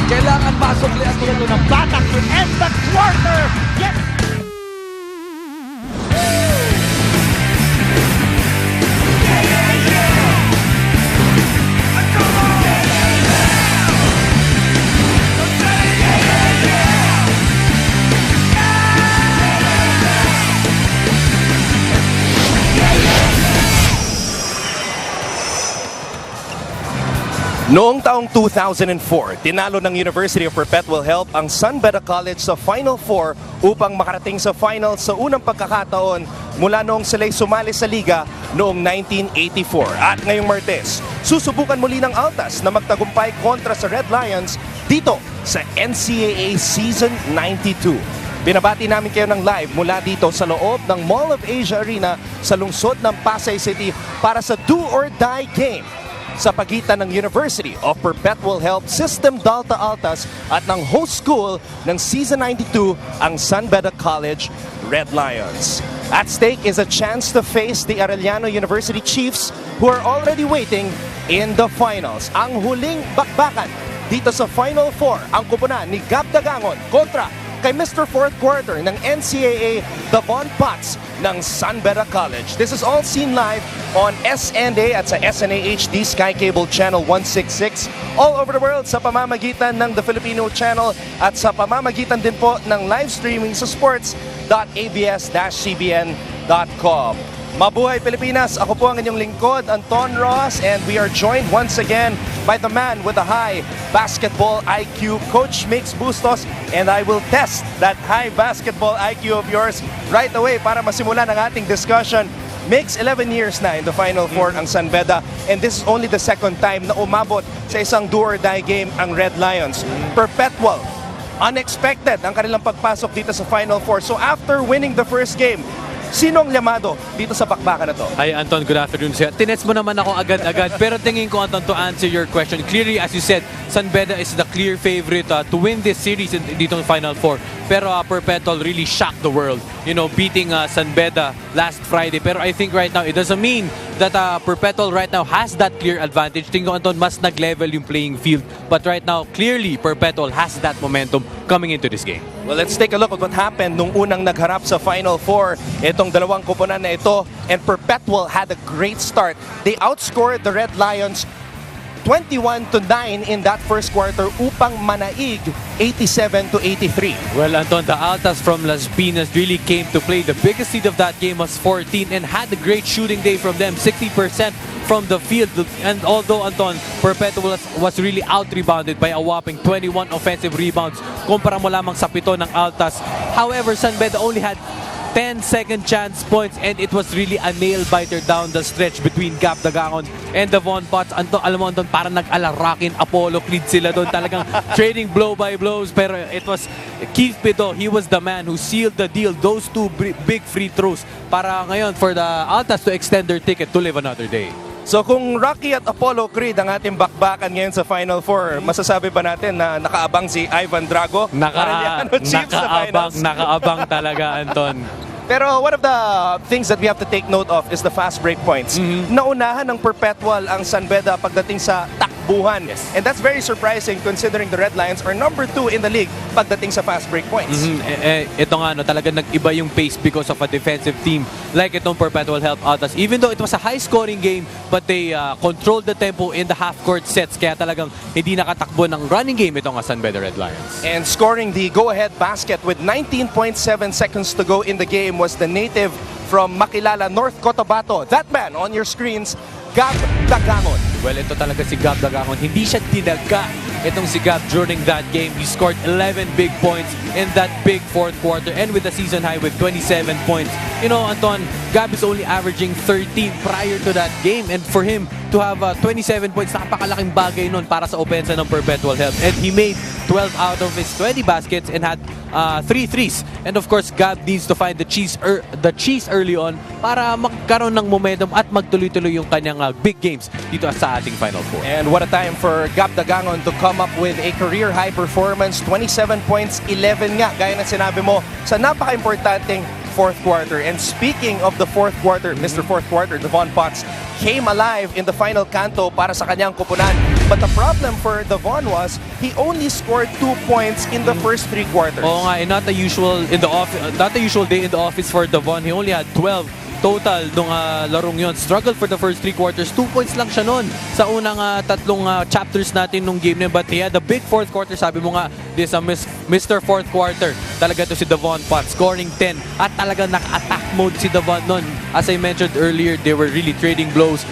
Kailangan masuklian mo ito ng batak to end the quarter. Yes! Noong taong 2004, tinalo ng University of Perpetual Help ang Beda College sa Final Four upang makarating sa finals sa unang pagkakataon mula noong sila'y sumali sa liga noong 1984. At ngayong Martes, susubukan muli ng Altas na magtagumpay kontra sa Red Lions dito sa NCAA Season 92. Binabati namin kayo ng live mula dito sa loob ng Mall of Asia Arena sa lungsod ng Pasay City para sa Do or Die game sa pagitan ng University of Perpetual Help System Dalta Altas at ng host school ng Season 92, ang Beda College Red Lions. At stake is a chance to face the Arellano University Chiefs who are already waiting in the finals. Ang huling bakbakan dito sa Final Four, ang kupunan ni Gab Dagangon kontra kay Mr. Fourth Quarter ng NCAA, Davon Potts ng Beda College. This is all seen live on SNA at sa SNA HD Sky Cable Channel 166 all over the world sa pamamagitan ng The Filipino Channel at sa pamamagitan din po ng live streaming sa sports.abs-cbn.com. Mabuhay Pilipinas! Ako po ang inyong lingkod, Anton Ross, and we are joined once again by the man with a high basketball IQ, Coach Mix Bustos, and I will test that high basketball IQ of yours right away para masimulan ang ating discussion. Mix, 11 years na in the Final Four ang Beda, and this is only the second time na umabot sa isang do-or-die game ang Red Lions. Perpetual, unexpected ang kanilang pagpasok dito sa Final Four. So after winning the first game, sino ang llamado dito sa bakbakan na to? Hi Anton, good afternoon sir. Tinets mo naman ako agad-agad pero tingin ko Anton, to answer your question, clearly as you said, Beda is the clear favorite to win this series dito ng Final Four. Pero Perpetual really shocked the world, you know, beating Beda last Friday. Pero I think right now, it doesn't mean that Perpetual right now has that clear advantage. Tingin ko Anton, mas nag-level yung playing field. But right now, clearly, Perpetual has that momentum coming into this game. Well, let's take a look at what happened nung unang nagharap sa Final Four. Itong dalawang koponan na ito, and Perpetual had a great start. They outscored the Red Lions 21-9 in that first quarter upang manaig 87-83. Well, Anton, the Altas from Las Piñas really came to play. The biggest lead of that game was 14 and had a great shooting day from them, 60% from the field. And although, Anton, Perpetual was really out-rebounded by a whopping 21 offensive rebounds kumpara mo lamang sa 7 ng Altas. However, Beda only had 10 second chance points and it was really a nail-biter down the stretch between Gab Dagangon and Davon Potts. Anton, alam mo Anton, parang nag-alarakin Apollo Creed sila doon, talagang trading blow by blows. Pero it was Keith Pido, he was the man who sealed the deal, those two big free throws para ngayon for the Altas to extend their ticket to live another day. So kung Rocky at Apollo Creed ang ating bakbakan ngayon sa Final Four, masasabi ba natin na nakaabang si Ivan Drago? Nakaabang talaga, Anton. Pero one of the things that we have to take note of is the fast break points. Naunahan ng Perpetual ang Beda pagdating sa takbuhan. Yes. And that's very surprising considering the Red Lions are number 2 in the league pagdating sa fast break points. Ito nga, no, talaga nag-iba yung pace because of a defensive team like itong Perpetual Help Altas. Even though it was a high-scoring game, but they controlled the tempo in the half-court sets. Kaya talagang hindi nakatakbo ng running game itong Beda Red Lions. And scoring the go-ahead basket with 19.7 seconds to go in the game was the native from Makilala, North Cotabato. That man on your screens, Gab Dagangon. Well, ito talaga si Gab Dagangon. Hindi siya tinaga itong si Gab during that game. He scored 11 big points in that big fourth quarter and with a season high with 27 points. You know, Anton, Gab is only averaging 13 prior to that game, and for him to have 27 points, napakalaking bagay nun para sa opensa ng Perpetual Help. And he made 12 out of his 20 baskets and had 3 threes. And of course, Gab needs to find the cheese early on para magkaroon ng momentum at magtuloy-tuloy yung kanyang big games dito sa ating Final Four. And what a time for Gab Dagangon to come up with a career high performance, 27 points, 11 nga, gaya ng sinabi mo, sa napaka-importanting fourth quarter. And speaking of the fourth quarter, Mr. Fourth Quarter, Davon Potts came alive in the final canto para sa kanyang kupunan. But the problem for Devon was he only scored 2 points in the first 3 quarters. Oo nga, not the usual day in the office for Devon. He only had 12 total nung larong yon. Struggled for the first 3 quarters. 2 points lang siya nun sa unang tatlong chapters natin nung game na yun. But he had a big fourth quarter. Sabi mo nga, this is a Mr. Fourth Quarter. Talaga to si Devon Potts, scoring 10. At talaga naka-attack mode si Devon nun. As I mentioned earlier, they were really trading blows.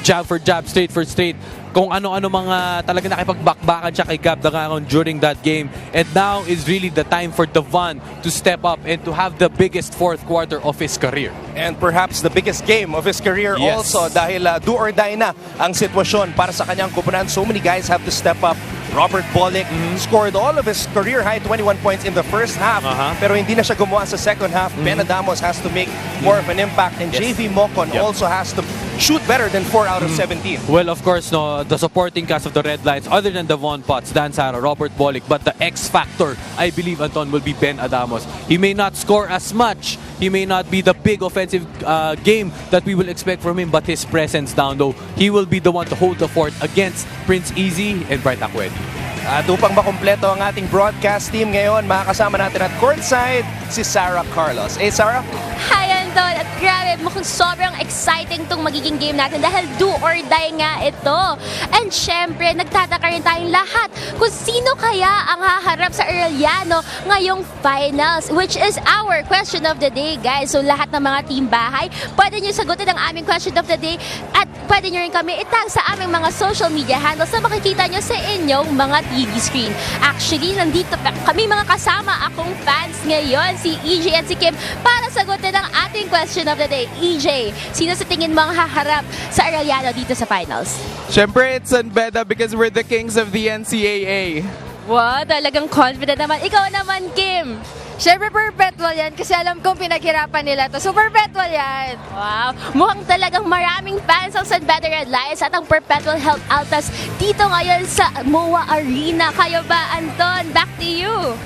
Jab for jab, straight for straight. Kung ano-ano mga talaga nakipagbakbakan siya kay Gab Dangangon during that game. And now is really the time for Devon to step up and to have the biggest fourth quarter of his career. And perhaps the biggest game of his career also dahil do or die na ang sitwasyon para sa kanyang kupunan. So many guys have to step up. Robert Bolick scored all of his career-high 21 points in the first half. Pero hindi na siya gumawa sa second half. Beda College has to make more of an impact. And JV Mocon also has to shoot better than 4 out of 17. Well, of course, no, the supporting cast of the Red Lions, other than Devon Potts, Dan Sara, Robert Bolick, but the X factor, I believe, Anton, will be Ben Adamos. He may not score as much. He may not be the big offensive game that we will expect from him, but his presence down low, he will be the one to hold the fort against Prince Easy and Bright Akwedi. At upang makumpleto ang ating broadcast team ngayon, makakasama natin at courtside si Sarah Carlos. Sarah? Hi, Anton! At grabe, mukhang sobrang exciting tong magiging game natin dahil do or die nga ito. And syempre, nagtataka rin tayong lahat kung sino kaya ang haharap sa Arellano ngayong finals, which is our question of the day, guys. So lahat ng mga team bahay, pwede nyo sagutin ang aming question of the day at pwede nyo rin kami itag sa aming mga social media handles na makikita nyo sa inyong mga TV screen. Actually, nandito pa kami mga kasama akong fans ngayon, si EJ at si Kim, para sagutin ang ating question of the day. EJ, sino sa tingin mo ang haharap sa Arellano dito sa finals? Siyempre, it's on Beda because we're the kings of the NCAA. Wow, talagang confident naman. Ikaw naman, Kim. Siyempre, Perpetual yan kasi alam kong pinaghirapan nila to. So, Perpetual yan. Wow, mukhang talagang maraming fans ang San Beda Red Lions at ang Perpetual Health Altas dito ngayon sa MOA Arena. Kayo ba, Anton? Back to you.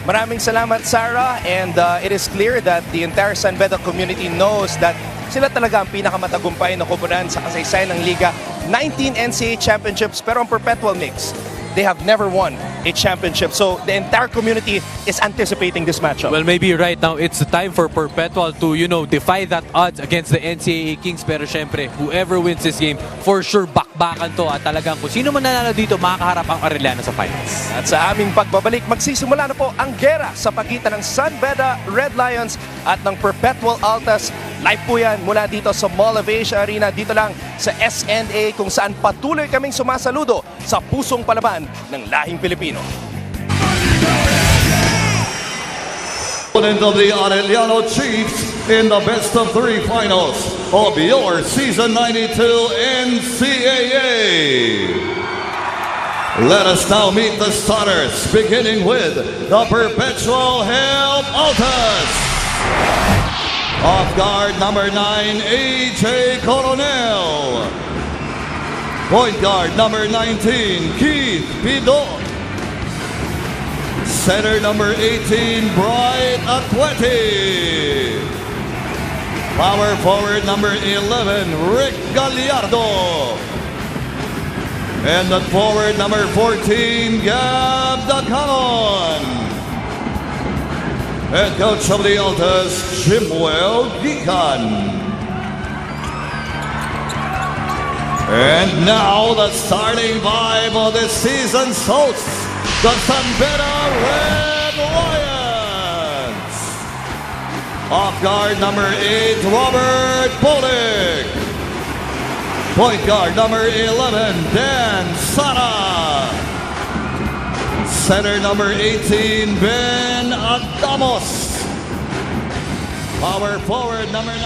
Maraming salamat, Sarah. And it is clear that the entire San Beda community knows that sila talaga ang pinakamatagumpay na koponan sa kasaysayan ng liga. 19 NCAA championships, pero ang Perpetual mix, they have never won a championship. So the entire community is anticipating this matchup. Well, maybe right now it's the time for Perpetual to, defy that odds against the NCAA Kings. Pero syempre, whoever wins this game, for sure bakbakan to. At talagang kung sino man nanalo dito, makakaharap ang Arellano sa finals. At sa aming pagbabalik, magsisimula na po ang gera sa pagitan ng San Beda Red Lions at ng Perpetual Altas. Live po yan mula dito sa Mall of Asia Arena, dito lang sa SNA, kung saan patuloy kaming sumasaludo sa pusong palaban ng lahing Pilipino. Opponent of the Arellano Chiefs in the best-of-3 finals of your Season 92 NCAA. Let us now meet the starters, beginning with the Perpetual Health Altas. Off guard number 9, AJ Coronel. Point guard number 19, Keith Pidon. Center number 18, Bright Akweti. Power forward number 11, Rick Gallardo. And at forward number 14, Gab Dangangon. Head coach of the Altas, Jimwell Gikan. And now the starting five of this season's hosts, the San Beda Red Lions. Off guard number 8, Robert Bolick. Point guard number 11, Dan Sara. Center number 18, Ben Adamos. Power forward number 9.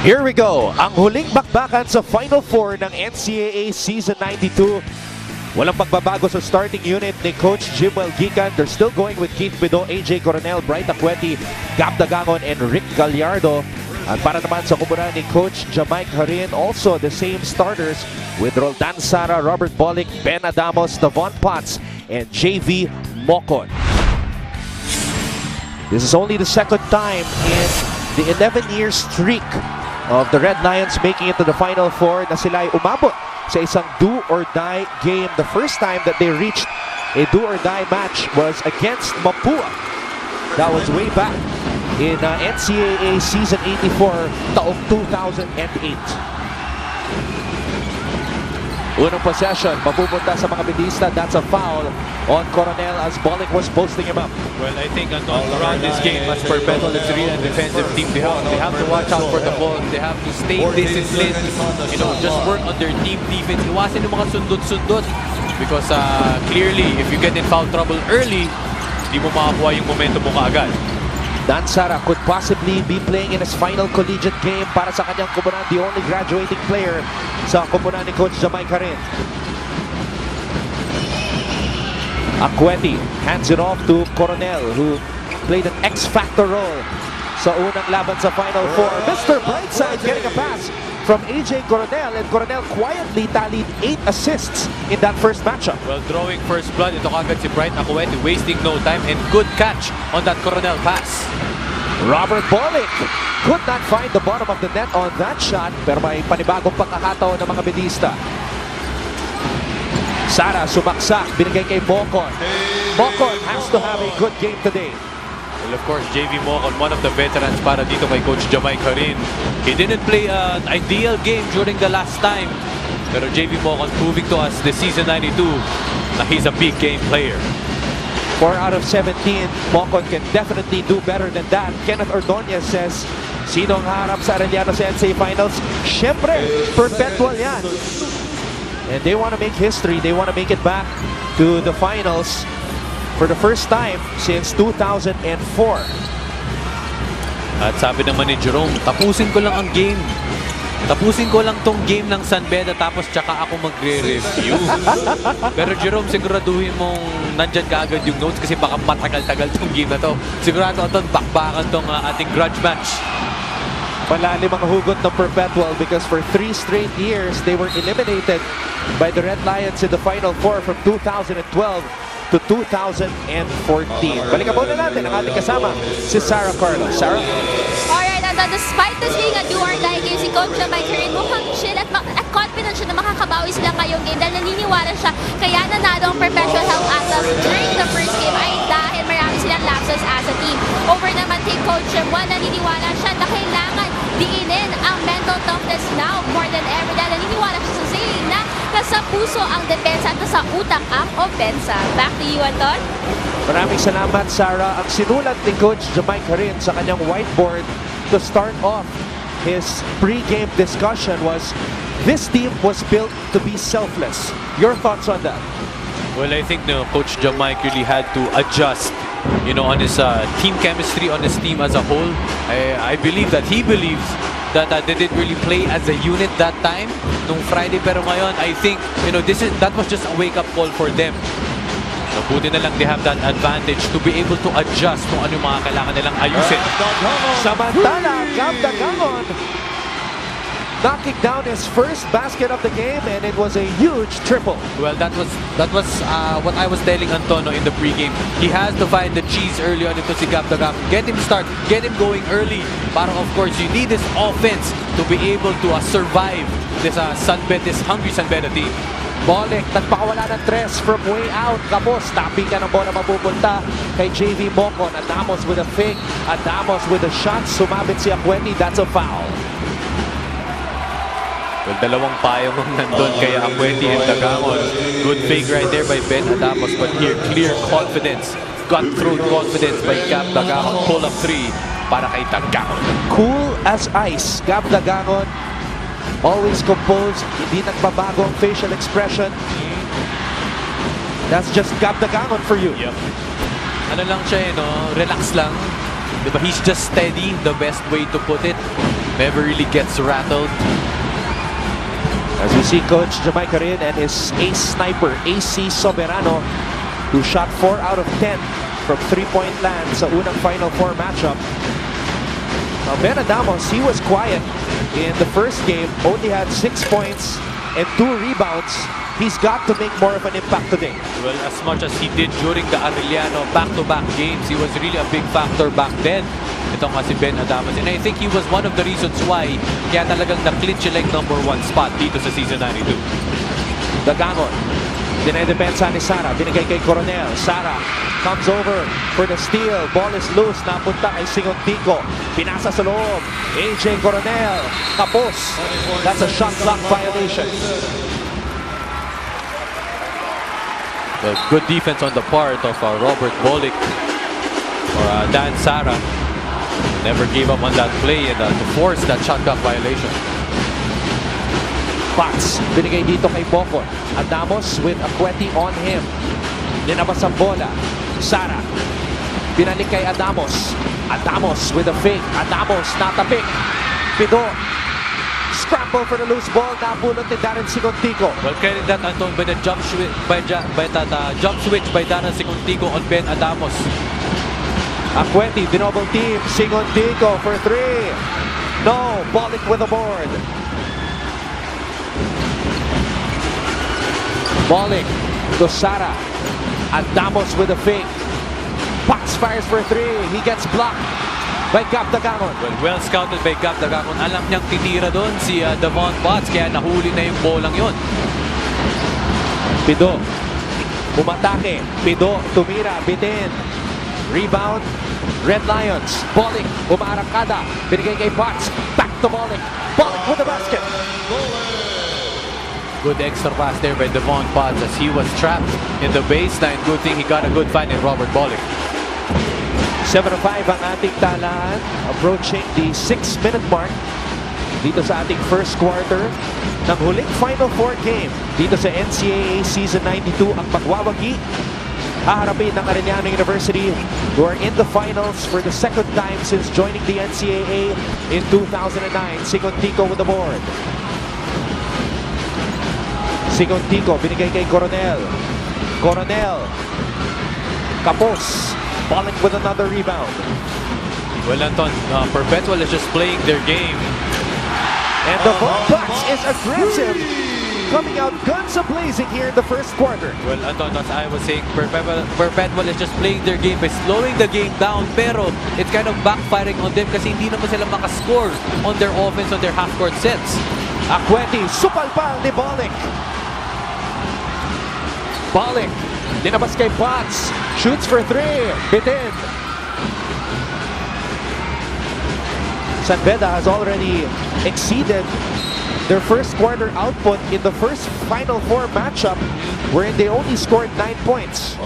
Here we go, ang huling bakbakan sa Final Four ng NCAA Season 92. Walang pagbabago sa starting unit ni Coach Jimwell Gikan. They're still going with Keith Pidon, AJ Coronel, Bright Akweti, Gab Dangangon, and Rick Gallardo. At para naman sa kubunan ni Coach Jamaic Harin, also the same starters with Roldan Sara, Robert Bolick, Ben Adamos, Devon Potts, and JV Mocon. This is only the second time in the 11-year streak of the Red Lions making it to the Final Four na sila ay umabot sa isang do-or-die game. The first time that they reached a do-or-die match was against Mapua. That was way back in NCAA Season 84 taong 2008. Unang possession, mapupunta sa mga bedista. That's a foul on Coronel as Bolick was posting him up. Well, I think around this game, as Perpetual is really a defensive team, they have to watch out for the ball. They have to stay disciplined. Just work on their team defense. Iwasan yung mga sundot-sundot. Because clearly, if you get in foul trouble early, di mo makakuha yung momentum mo kaagad. Dan Sara could possibly be playing in his final collegiate game para sa kanyang koponan, the only graduating player sa koponan ni Coach Jamaica rin. Akweti hands it off to Coronel, who played an X-factor role sa unang laban sa Final Four. Mr. Brightside getting a pass from AJ Coronel, and Coronel quietly tallied 8 assists in that first matchup. Well, drawing first blood, ito kagad si Bright Akweti, wasting no time, and good catch on that Coronel pass. Robert Bolick could not find the bottom of the net on that shot, pero may panibagong pagkakataon ng mga bedista. Sara sumaksak, binigay kay Mocon. Mocon has to have a good game today. Well, of course, JV Mocon, one of the veterans para dito kay Coach Jamaica rin. He didn't play an ideal game during the last time. Pero JV Mocon proving to us this season 92 na he's a big game player. 4 out of 17, Mocon can definitely do better than that. Kenneth Ordonez says, sino ang harap sa Arellano sa NCAA Finals? Siyempre, Perpetual yan. And they want to make history. They want to make it back to the finals for the first time since 2004. At sabi naman ni Jerome, tapusin ko lang ang game. Tapusin ko lang tong game ng San Beda tapos tsaka ako magre-review. Pero Jerome, siguraduhin mong nandyan ka agad yung notes kasi baka matagal-tagal tong game na to. Sigurado ito, bakbakan tong ating grudge match. Malalim ang hugot ng Perpetual because for 3 straight years, they were eliminated by the Red Lions in the Final Four from 2012 to 2014. Balikan muna natin ang ating kasama, si Sarah Carlos. Sarah? Alright, and despite this being a do-or-die game, si Coach Jamaica rin mukhang chill at confident siya na makakabawi sila ngayong game dahil naniniwala siya kaya nanalo ang Perpetual Health Atlas during the first game ay dahil marami silang lapses as a team. Over naman kay Coach Jim, naniniwala siya na kailangan diinin ang mental toughness now more than ever dahil naniniwala siya sa saying na nasa puso ang depensa at nasa utak ang opensa. Back to you, Anton. Maraming salamat, Sarah. Ang sinulat ni Coach Jamaica rin sa kanyang whiteboard to start off his pre-game discussion was, this team was built to be selfless. Your thoughts on that? Well, I think Coach Jamaica really had to adjust, on his team chemistry, on his team as a whole. I believe that he believes that they didn't really play as a unit that time nung Friday. Pero ngayon, I think that was just a wake-up call for them. Buti na lang they have that advantage to be able to adjust kung ano yung mga kailangan nilang ayusin. Samantala, Gab Dagangon knocking down his first basket of the game, and it was a huge triple. Well, that was what I was telling Antonio in the pregame. He has to find the cheese early on ito si Gab Dagangon. Get him going early. Para of course, you need this offense to be able to survive this hungry San Beda team. Bolick, nagpakawala ng tres from way out. Kapos, tapping ka ng bola mapupunta kay JV Mocon. Adamos with a fake. Adamos with a shot. Sumabit si Akweti. That's a foul. Well, dalawang payong nandun kay Akweti and Dagangon. Good fake right there by Ben Adamos. But here, clear confidence. Gut-throat confidence by Gab Dagangon. Pull-up 3 para kay Dagangon. Cool as ice. Gab Dagangon. Always composed, hindi nagbabago ang facial expression. That's just Gab Dagangon for you. Yep. Ano lang siya, relax lang. Diba? He's just steady, the best way to put it. Never really gets rattled. As we see Coach Jamaica rin and his ace sniper, AC Soberano, who shot 4 out of 10 from 3-point land sa unang Final Four matchup. Ben Adamos, he was quiet in the first game, only had 6 points and 2 rebounds. He's got to make more of an impact today. Well, as much as he did during the Arellano back-to-back games, he was really a big factor back then. Ito nga si Ben Adamas. And I think he was one of the reasons why kaya talagang na-clinch siya like #1 spot dito sa season 92. Dagangon. Dinedepensa ni Sara. Binigay kay Coronel. Sara comes over for the steal. Ball is loose. Napunta kay Singontico. Pinasa sa loob. AJ Coronel. Kapos. That's a shot clock violation. Well, good defense on the part of Robert Bolick or Dan Sara. Never gave up on that play and to force that shot clock violation. Pats, binigay dito kay Bocon. Adamos with Aqueti on him. Linabas ang bola. Sara, binalik kay Adamos. Adamos with a fake. Adamos, natapik. Pido. Scramble for the loose ball. Napulot ni Darren Singontico. Well, credit that, Anton, by the jump switch by Darren Singontico on Ben Adamos. Aqueti, dinouble team. Singontico for 3. No, Bolick with the board. Bolick to Sara. Adamos with a fake. Pats fires for 3. He gets blocked by Gab Dagangon. Well scouted by Gab Dagangon. Alam niyang titira doon si Devon Potts, kaya nahuli na yung bolang yun. Pido. Umatake. Pido, tumira, bitin. Rebound. Red Lions. Bolick, umaarangkada. Binigay kay Potts. Back to Bolick. Bolick with the basket. Good extra pass there by Devon Potts as he was trapped in the baseline. Good thing he got a good find in Robert Bolick. 7-5 ang ating talaan. Approaching the 6-minute mark dito sa ating first quarter ng huling Final Four game dito sa NCAA Season 92. Ang magwawagi haharapin ng Arellano University, who are in the finals for the second time since joining the NCAA in 2009. Singontico with the board. Singontico, binigay kay Coronel. Coronel. Kapos. Bolick with another rebound. Well, Anton, Perpetual is just playing their game. And the Bucks is aggressive. Coming out guns a-blazing here in the first quarter. Well, Anton, as I was saying, Perpetual is just playing their game by slowing the game down. Pero it's kind of backfiring on them kasi hindi naman sila makascore on their offense, on their half-court sets. Aqueti, supalpal ni Bolick. Bolick, dinabas kay Potts. Shoots for 3. Bitin. San Beda has already exceeded their first quarter output in the first Final Four matchup, wherein they only scored 9 points.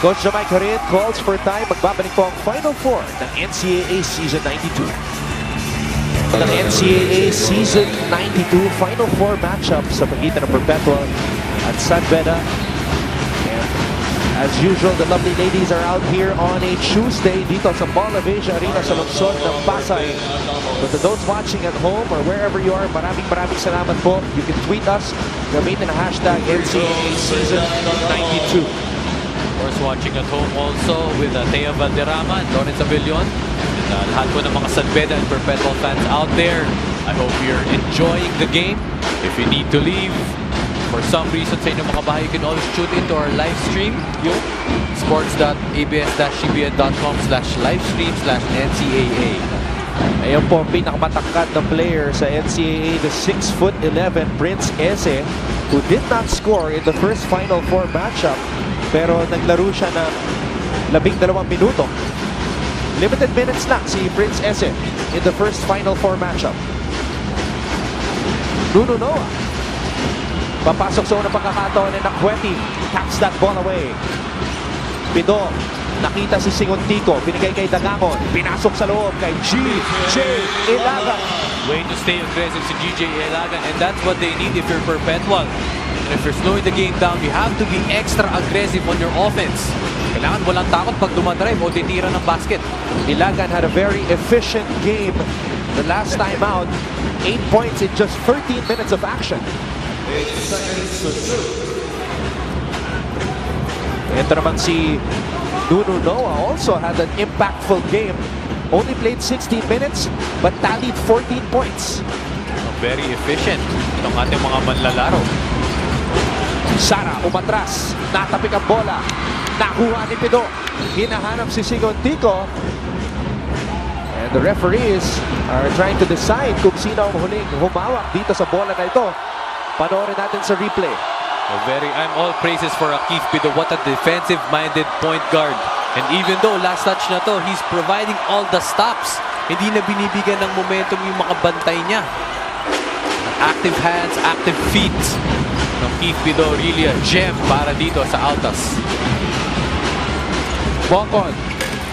Coach Jamai Karin calls for time. Magbabalik po ang Final Four ng NCAA Season 92. Ng NCAA Season 92 Final Four matchup sa pagitan ng Perpetual at San Beda. As usual, the lovely ladies are out here on a Tuesday dito sa Mall of Asia Arena sa lungsod ng Pasay. But to those watching at home or wherever you are, maraming salamat po. You can tweet us, gamitin ang hashtag NCAA Season 92. Of course, watching at home also with Thea Valderrama and Lawrence Avillon. And lahat po ng mga San Beda and Perpetual fans out there, I hope you're enjoying the game. If you need to leave, for some reason sa inyong mga bahay, you can always tune into our live stream, yung sports.abs-cbn.com/livestream/NCAA. Ayan po ang pinakamatangkad na player sa NCAA, the 6'11" Prince Eze, who did not score in the first Final Four matchup, pero naglaro siya ng 12 minuto. Limited minutes lang si Prince Eze in the first Final Four matchup. Nuno Noah. Papasok sa unang pagkakataon and Aqueti taps that ball away. Pido, nakita si Singontico, binigay kay Dagangon, pinasok sa loob kay G.J. Ilagan. Way to stay aggressive si G.J. Ilagan, and that's what they need if you're Perpetual. And if you're slowing the game down, you have to be extra aggressive on your offense. Kailangan walang takot pag dumadrive o titira ng basket. Ilagan had a very efficient game the last time out. 8 points in just 13 minutes of action. 8 seconds to shoot. Ito naman si Nuno Noah also had an impactful game only played 16 minutes but tallied 14 points. Very efficient itong ating mga manlalaro. Sara umatras, natapik ang bola, nakuha ni Pido, hinahanap si Sigontico, and the referees are trying to decide kung sino ang huling humawak dito sa bola na ito. Panoorin natin sa replay. I'm all praises for Keith Pido. What a defensive-minded point guard. And even though last touch na to, he's providing all the stops. Hindi na binibigyan ng momentum yung mga bantay niya. Active hands, active feet. Ng Keith Pido, really a gem para dito sa Altas. Bocon,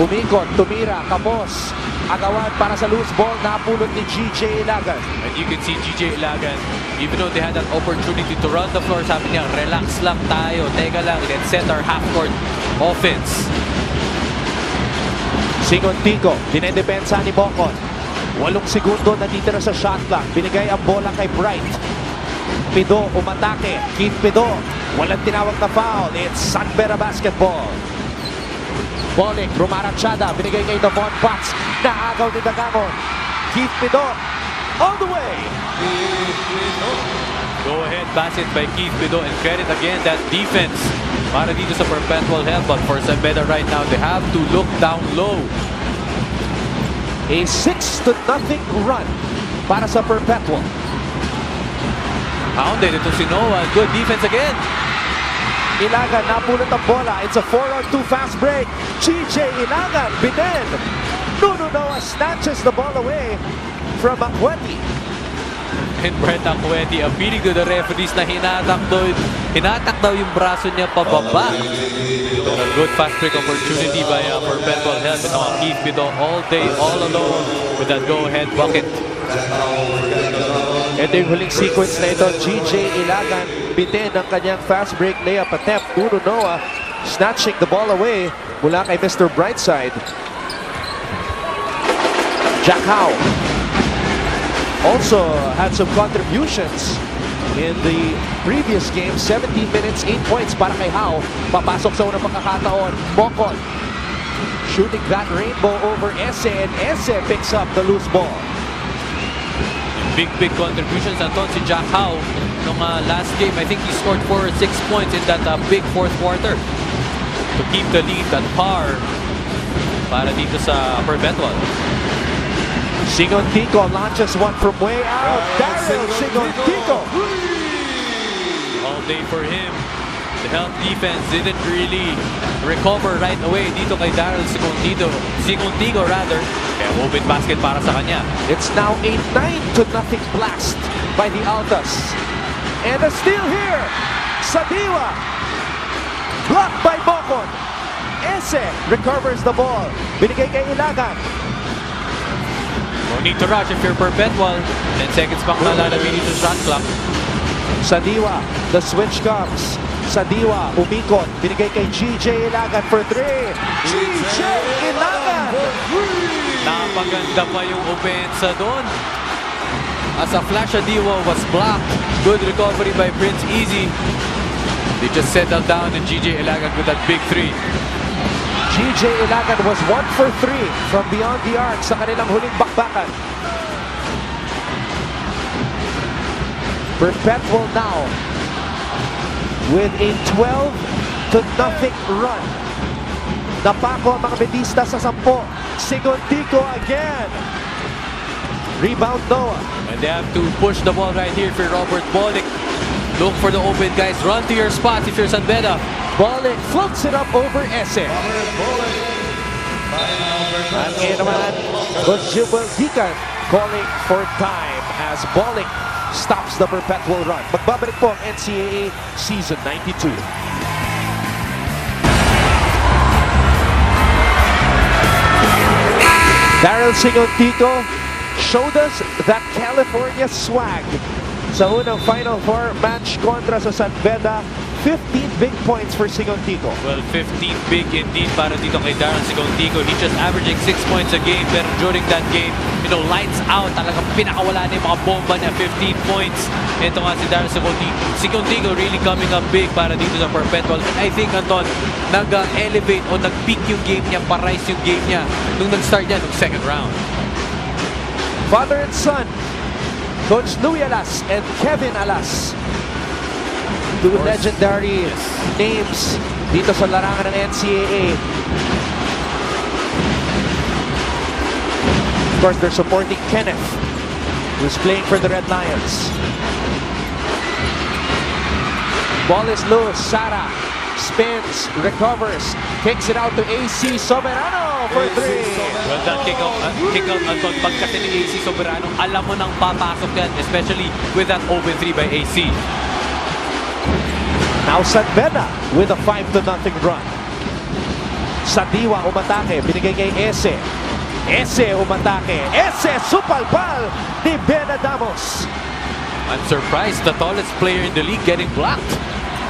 umikot, tumira, kapos, agawan para sa loose ball, napulot ni GJ Ilagan. And you can see GJ Ilagan, even though they had that opportunity to run the floor, sabi niya, relax lang tayo, teka lang, let's set our half-court offense. Sigontico, dinedepensa ni Bocon. 8 segundo natitira sa shot clock, binigay ang bola kay Bright. Pido umatake, Keith Pido, walang tinawag na foul, it's San Beda basketball. Bolick, rumarachada, binigay kay Davon Potts, naagaw ni Dagamon. Keith Pido, all the way! Go ahead, pass it by Keith Pido, and credit again that defense para dito sa Perpetual Health. But for San Beda right now, they have to look down low. A 6-0 run para sa Perpetual. Pounded ito si Noah, good defense again. Ilagan, napulot ang bola. It's a 4-on-2 fast break. GJ Ilagan, binen. Nuno Noah snatches the ball away from Akweti. And Brent Akweti appealing to the referees na hinatak daw yung braso niya pababa. But a good fast break opportunity by Perpetual Health. Ito ang Keith Pido all day, all alone with that go-ahead bucket. Ito yung huling sequence na ito. GJ Ilagan, bitin ang kanyang fast break layup attempt. Nuno Noah snatching the ball away mula kay Mr. Brightside. Jack Howe also had some contributions in the previous game. 17 minutes, 8 points para kay Howe. Papasok sa unang pagkakataon. Bocon shooting that rainbow over Ese, and Ese picks up the loose ball. Big contributions, Anton, si Jack Howe. Nung last game, I think he scored 4 or 6 points in that big fourth quarter to keep the lead at par para dito sa Perpetual. Sigontico launches one from way out. Daryl Sigontico. All day for him. The Health defense didn't really recover right away dito kay Daryl Sigontico rather. Kaya open basket para sa kanya. It's now a 9-0 blast by the Altas. And a steal here. Sadiwa. Blocked by Bocon. Ese recovers the ball. Binigay kay Ilagan. No need to rush if you're Perpetual. 10 seconds pang lalalabi dito sa shot clock. Sadiwa. The switch comes. Sadiwa, umikot. Binigay kay GJ Ilagan for 3. GJ Ilagan! Napaganda pa yung opensa doon. As a flash, Sadiwa was blocked. Good recovery by Prince Easy. They just settled down and GJ Ilagan with that big 3. GJ Ilagan was 1 for 3 from beyond the arc sa kanilang huling bakbakan. Perpetual now with a 12-0 run. Napako ang mga Bedista sa 10. Sigontico again. Rebound Noah. And they have to push the ball right here for Robert Bolick. Look for the open guys. Run to your spots if you're San Beda. Bolick floats it up over Ese. At ngayon naman, Jimwell Gikan calling for time as Bolick stops the Perpetual run. Magbabalik po ang NCAA Season 92. Daryl Sigontico showed us that California swag sa unang Final Four match kontra sa San Beda 15 big points for Sigontico. Well, 15 big indeed para dito kay Darren Sigontico. He just averaging 6 points a game, pero during that game, lights out. Talagang pinakawala na yung mga bomba niya, 15 points. Ito nga si Darren Sigontico really coming up big para dito sa Perpetual. And I think, Anton, nag-elevate o nag-peak yung game niya, parise yung game niya nung nag-start niya nung second round. Father and son, Coach Louis Alas and Kevin Alas. Two legendary names dito sa larangan ng NCAA. Of course, they're supporting Kenneth, who's playing for the Red Lions. Ball is loose. Sara spins, recovers, kicks it out to AC Soberano for three. Well, that kick out, Anton, pag kasi ni AC Soberano, alam mo nang papasok yan, especially with that open 3 by AC. Now San Beda with a 5-0 run. Sadiwa umatake, binigay kay Ese. Ese umatake. Ese supalpal ni Beda Damos. I'm surprised, the tallest player in the league getting blocked.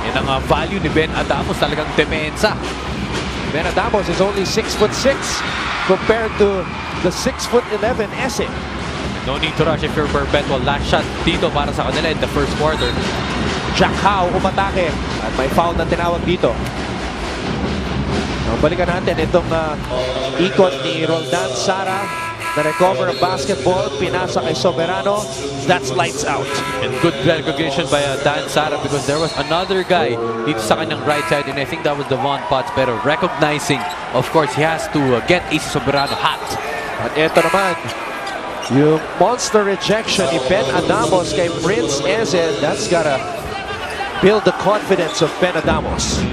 Yan ang value ni Ben Adamos, talagang demensa. Ben Adamos is only 6'6" compared to the 6'11" Ese. No need to rush if you're Perpetual. Last shot dito para sa kanila in the first quarter. Jack Howe umatake at may foul na tinawag dito. Balikan natin itong ikot ni Roldan Sara na recover ang basketball, pinasa kay Soberano. That's lights out. And good recognition by Dan Sara because there was another guy dito sa kanyang right side and I think that was Devon Potts, pero recognizing, of course, he has to get AC Soberano hot. At ito naman, yung monster rejection ni Ben Adamos kay Prince Eze. That's gotta build the confidence of Ben Adamos.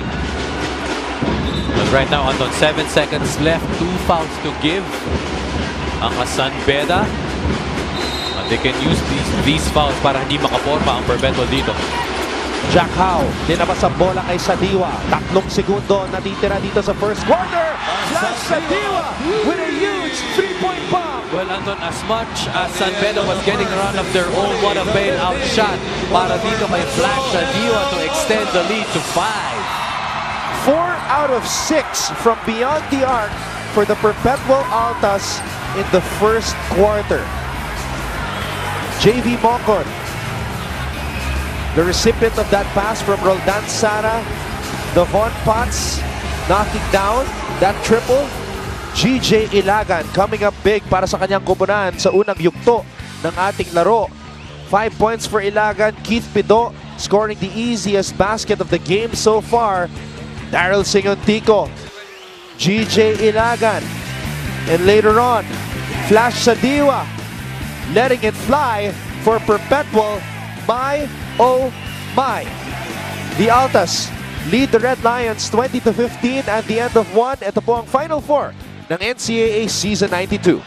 But right now, Anton, 7 seconds left, 2 fouls to give. Ang San Beda. And they can use these fouls para hindi makaporma ang Perpetual dito. Jack Howe, dinabas ang bola kay Sadiwa. 3 segundo natitira dito sa first quarter. Flash Sadiwa with a huge 3-point bomb. Well, Anton, as much as San Beda was getting a run of their own, what a bailout shot para dito kay Flash Sadiwa to extend the lead to 5. 4 out of 6 from beyond the arc for the Perpetual Altas in the first quarter. JV Mocon, the recipient of that pass from Roldan Sara. Devon Potts knocking down that triple. GJ Ilagan coming up big para sa kanyang kupunan sa unang yugto ng ating laro. 5 points for Ilagan. Keith Pido scoring the easiest basket of the game so far. Daryl Sigontico, GJ Ilagan, and later on, Flash Sadiwa letting it fly for Perpetual. My, oh my. The Altas lead the Red Lions 20-15 at the end of 1. Ito po ang Final Four ng NCAA Season 92.